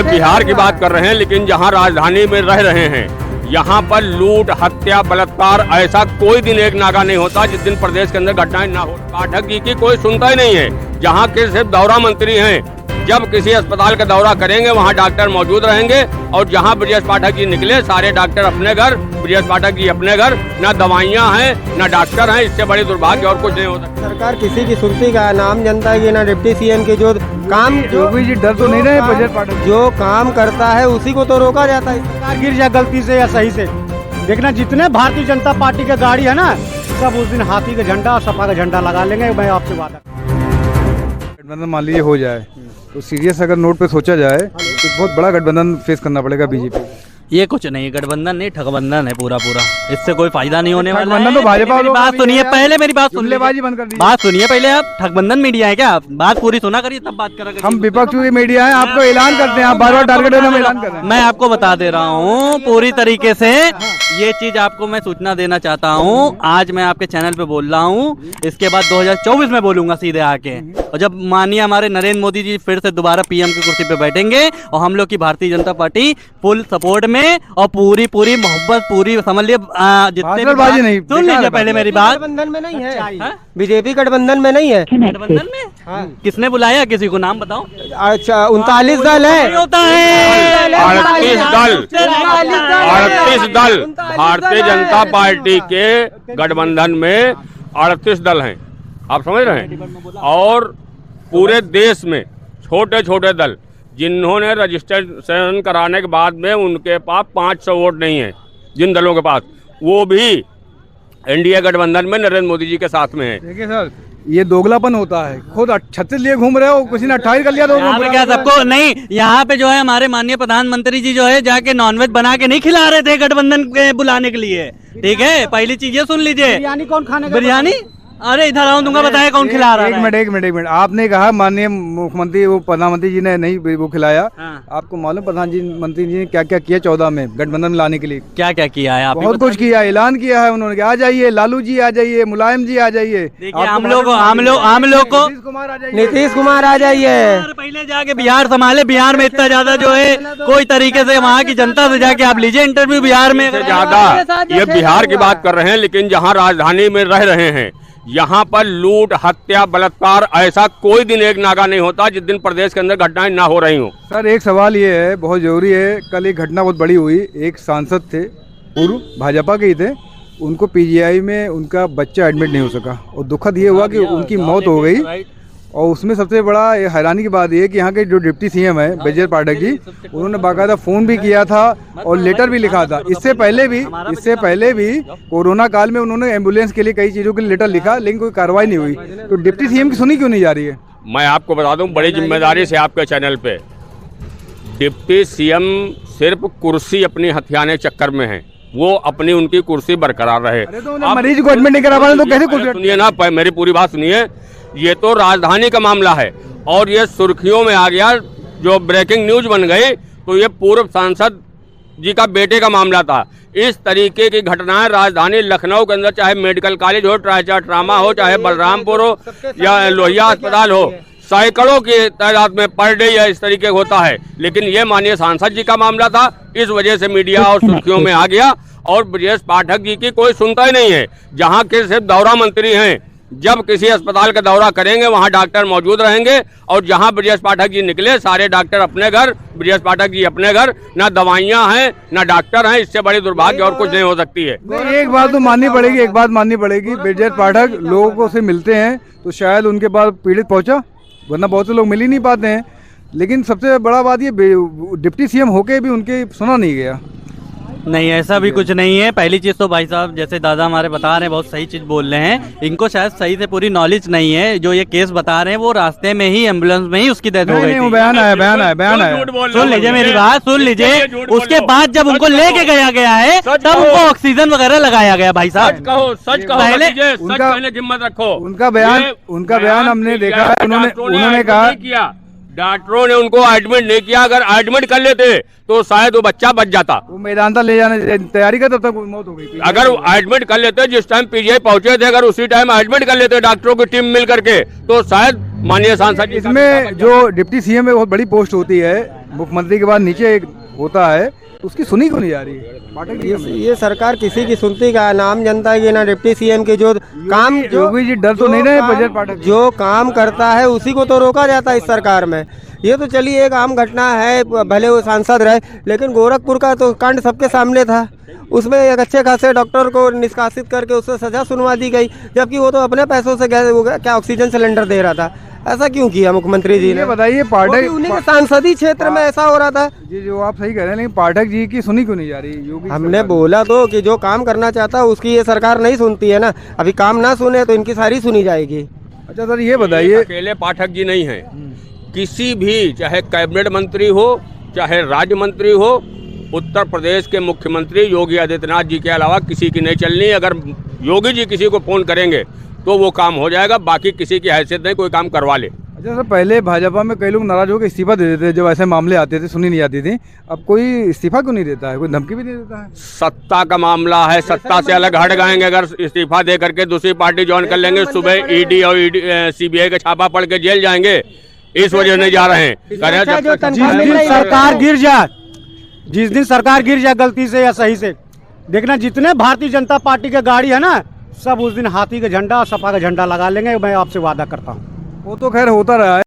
बिहार की बात कर रहे हैं, लेकिन जहां राजधानी में रह रहे हैं यहाँ पर लूट, हत्या, बलात्कार, ऐसा कोई दिन एक नागा नहीं होता जिस दिन प्रदेश के अंदर घटनाएं ना हो। पाठक जी की कोई सुनता ही नहीं है। जहाँ के सिर्फ दौरा मंत्री हैं, जब किसी अस्पताल का दौरा करेंगे वहाँ डॉक्टर मौजूद रहेंगे, और जहाँ ब्रजेश पाठक जी निकले सारे डॉक्टर अपने घर, ब्रजेश पाठक जी अपने घर। ना दवाइयाँ हैं, ना डॉक्टर हैं। इससे बड़ी दुर्भाग्य और कुछ नहीं हो सकता। सरकार किसी की सुनती का नाम जनता की, ना डिप्टी सीएम के जो काम, जो भी डर तो नहीं रहे ब्रजेश पाठक जो काम करता है उसी को तो रोका जाता है। सरकार गिर जाए गलती से या सही से, देखना जितने भारतीय जनता पार्टी के गाड़ी है ना, सब उस दिन हाथी का झंडा और सपा का झंडा लगा लेंगे। मैं आपसे वादा, गठबंधन मान लीजिए हो जाए तो सीरियस अगर नोट पे सोचा जाए तो बहुत बड़ा गठबंधन फेस करना पड़ेगा बीजेपी। ये कुछ नहीं, गठबंधन नहीं, ठगबंधन है पूरा। इससे कोई फायदा नहीं होने वाला गठबंधन तो भाजपा मेरी बात सुनिए पहले, मेरी बात सुन जुमलेबाजी बंद कर दीजिए। बात सुनिए पहले। आप ठगबंधन मीडिया है क्या? बात पूरी सुना करिए तब बात करा करिए। हम विपक्षी मीडिया है, आपको ऐलान करते हैं, आप बार बार टारगेट में ऐलान कर रहे हैं। मैं आपको बता दे रहा हूँ पूरी तरीके से, ये चीज आपको मैं सूचना देना चाहता हूँ। आज मैं आपके चैनल पे बोल रहा हूँ, इसके बाद 2024 में बोलूंगा सीधे आके। और जब माननीय हमारे नरेंद्र मोदी जी फिर से दोबारा पीएम की कुर्सी पे बैठेंगे और हम लोग की Bharatiya Janata party full support में और पूरी मोहब्बत, पूरी समझ लिए जितने बाजी नहीं, सुन लीजिए पहले मेरी बात। गठबंधन में नहीं है, बीजेपी गठबंधन में नहीं है। गठबंधन में किसने बुलाया? किसी को नाम बताओ। अच्छा, 39 दल है, होता है 38 दल भारतीय जनता पार्टी के गठबंधन में 38 दल हैं, आप समझ रहे हैं। और पूरे देश में छोटे छोटे दल जिन्होंने रजिस्ट्रेशन कराने के बाद में उनके पास 500 वोट नहीं है, जिन दलों के पास, वो भी एनडीए गठबंधन में नरेंद्र मोदी जी के साथ में है। देखिए सर, ये दोगलापन होता है। खुद 36 लिए घूम रहे हो, किसी ने 28 कर लिया तो यहाँ पे क्या सबको नहीं। यहाँ पे जो है हमारे माननीय प्रधानमंत्री जी जो है जाके नॉनवेज बना के नहीं खिला रहे थे गठबंधन के बुलाने के लिए, ठीक है। पहली चीज ये सुन लीजिए, बिरयानी कौन खाने का? बिरयानी, अरे इधर आओ दूंगा, बताया कौन खिला रहा है। एक मिनट आपने कहा माननीय मुख्यमंत्री वो प्रधानमंत्री जी ने नहीं वो खिलाया। आपको मालूम प्रधानमंत्री जी ने क्या क्या किया 14 में गठबंधन में लाने के लिए? क्या क्या किया है? आप बहुत कुछ किया, ऐलान किया है उन्होंने, आ जाइए लालू जी, आ जाइए मुलायम जी, आ जाइए। देखिए हम लोग को नीतीश कुमार आ जाइए। पहले जाके बिहार संभाले। बिहार में इतना ज्यादा जो है कोई तरीके से वहाँ की जनता से जाके आप लीजिए इंटरव्यू बिहार में। ज्यादा ये बिहार की बात कर रहे हैं, लेकिन जहाँ राजधानी में रह रहे हैं यहाँ पर लूट, हत्या, बलात्कार, ऐसा कोई दिन एक नागा नहीं होता जिस दिन प्रदेश के अंदर घटनाएं ना हो रही हो। सर एक सवाल ये है, बहुत जरूरी है। कल एक घटना बहुत बड़ी हुई, एक सांसद थे, पूर्व भाजपा के ही थे, उनको पीजीआई में उनका बच्चा एडमिट नहीं हो सका और दुखद ये हुआ कि उनकी मौत हो गई। और उसमें सबसे बड़ा हैरानी की बात यह कि यहाँ के जो डिप्टी सीएम है ब्रजेश पाठक जी, उन्होंने बाकायदा फोन भी किया था और लेटर भी लिखा था। इससे पहले भी कोरोना काल में उन्होंने एम्बुलेंस के लिए कई चीज़ों के लिए लेटर लिखा, लेकिन कोई कार्रवाई नहीं हुई। तो डिप्टी सीएम की सुनी क्यों नहीं जा रही है? मैं आपको बता दूं बड़ी जिम्मेदारी से आपके चैनल पे, डिप्टी सीएम सिर्फ कुर्सी अपनी हथियाने चक्कर में है, वो अपनी उनकी कुर्सी बरकरार रहे। मरीज को एडमिट नहीं करा पा रहे तो कैसे कुर्सी? सुनिए ना, मेरी पूरी बात सुनिए। ये तो राजधानी का मामला है और ये सुर्खियों में आ गया, जो ब्रेकिंग न्यूज बन गई, तो ये पूर्व सांसद जी का बेटे का मामला था। इस तरीके की घटनाएं राजधानी लखनऊ के अंदर, चाहे मेडिकल कॉलेज हो, चाहे ट्रामा हो, चाहे बलरामपुर हो या लोहिया अस्पताल हो, सैकड़ों की तादाद में पर डे या इस तरीके होता है। लेकिन ये माननीय सांसद जी का मामला था, इस वजह से मीडिया और सुर्खियों में आ गया और ब्रजेश पाठक जी की कोई सुनता ही नहीं है। जहाँ के सिर्फ दौरा मंत्री हैं, जब किसी अस्पताल का दौरा करेंगे वहाँ डॉक्टर मौजूद रहेंगे, और जहाँ ब्रजेश पाठक जी निकले सारे डॉक्टर अपने घर, ब्रजेश पाठक जी अपने घर। ना दवाइयाँ हैं, ना डॉक्टर हैं। इससे बड़ी दुर्भाग्य और कुछ नहीं हो सकती है। एक बात तो माननी पड़ेगी, ब्रजेश पाठक लोगों से मिलते हैं तो शायद उनके पास पीड़ित पहुंचा, वरना बहुत से लोग मिल ही नहीं पाते हैं। लेकिन सबसे बड़ा बात ये, डिप्टी सीएम होके भी उनके सुना नहीं गया। नहीं, ऐसा भी कुछ नहीं है। पहली चीज तो भाई साहब जैसे दादा हमारे बता रहे हैं, बहुत सही चीज बोल रहे हैं, इनको शायद सही से पूरी नॉलेज नहीं है। जो ये केस बता रहे हैं वो रास्ते में ही एम्बुलेंस में ही उसकी डेथ हो गई थी। बयान है। सुन लीजिए मेरी बात, सुन लीजिए। उसके बाद जब उनको लेके गया है तब उनको ऑक्सीजन वगैरह लगाया गया। भाई साहब सच कहो, पहले हिम्मत रखो। उनका बयान हमने देखा है, उन्होंने कहा डॉक्टरों ने उनको एडमिट नहीं किया, अगर एडमिट कर लेते तो शायद वो बच्चा बच जाता। वो मैदान तक ले जाने तैयारी का, तब तक मौत हो गई। अगर एडमिट कर लेते, जिस टाइम पीजीआई पहुंचे थे, अगर उसी टाइम एडमिट कर लेते डॉक्टरों की टीम मिल करके, तो शायद माननीय सांसद। इसमें जो डिप्टी सीएम में बहुत बड़ी पोस्ट होती है, मुख्यमंत्री के बाद नीचे एक होता है, उसकी सुनी क्यों नहीं जा रही है? पाठक जी ये सरकार किसी की सुनती का है, नाम जनता की ना डिप्टी सीएम के जो काम योगी जी डर तो नहीं रहे बजट पाठक जी? जो काम करता है उसी को तो रोका जाता है इस सरकार में। ये तो चलिए एक आम घटना है, भले वो सांसद रहे, लेकिन गोरखपुर का तो कांड सबके सामने था। उसमें एक अच्छे खासे डॉक्टर को निष्कासित करके उससे सजा सुनवा दी गई, जबकि वो तो अपने पैसों से क्या ऑक्सीजन सिलेंडर दे रहा था। ऐसा क्यों किया मुख्यमंत्री जी ने? ये बताइए वो भी पाठक उन्हीं के सांसदीय क्षेत्र में ऐसा हो रहा था। जी जो आप सही कह रहे हैं, लेकिन पाठक जी की सुनी क्यों नहीं जा रही? योगी हमने बोला तो कि जो काम करना चाहता है उसकी ये सरकार नहीं सुनती है ना। अभी काम ना सुने तो इनकी सारी सुनी जाएगी। अच्छा सर ये बताइए, अकेले पाठक जी नहीं हैं, किसी भी चाहे कैबिनेट मंत्री हो चाहे राज्य मंत्री हो, उत्तर प्रदेश के मुख्यमंत्री योगी आदित्यनाथ जी के अलावा किसी की नहीं चलनी। अगर योगी जी किसी को फोन करेंगे तो वो काम हो जाएगा, बाकी किसी की हैसियत नहीं, कोई काम करवा ले। अच्छा सर पहले भाजपा में कई लोग नाराज होकर इस्तीफा दे देते जब ऐसे मामले आते थे, सुनी नहीं जाती थी। अब कोई इस्तीफा क्यों नहीं देता है? कोई धमकी भी नहीं देता है? सत्ता का मामला है, सत्ता से अलग हट जाएंगे। अगर इस्तीफा दे करके दूसरी पार्टी ज्वाइन कर लेंगे, सुबह ईडी और सीबीआई का छापा पड़ के जेल जाएंगे। इस वजह नहीं जा रहे हैं। जिस दिन सरकार गिर जाए, जिस दिन सरकार गिर जाए गलती से या सही से, देखना जितने भारतीय जनता पार्टी के गाड़ी है ना, सब उस दिन हाथी का झंडा, सपा का झंडा लगा लेंगे। मैं आपसे वादा करता हूँ। वो तो खैर होता रहा है।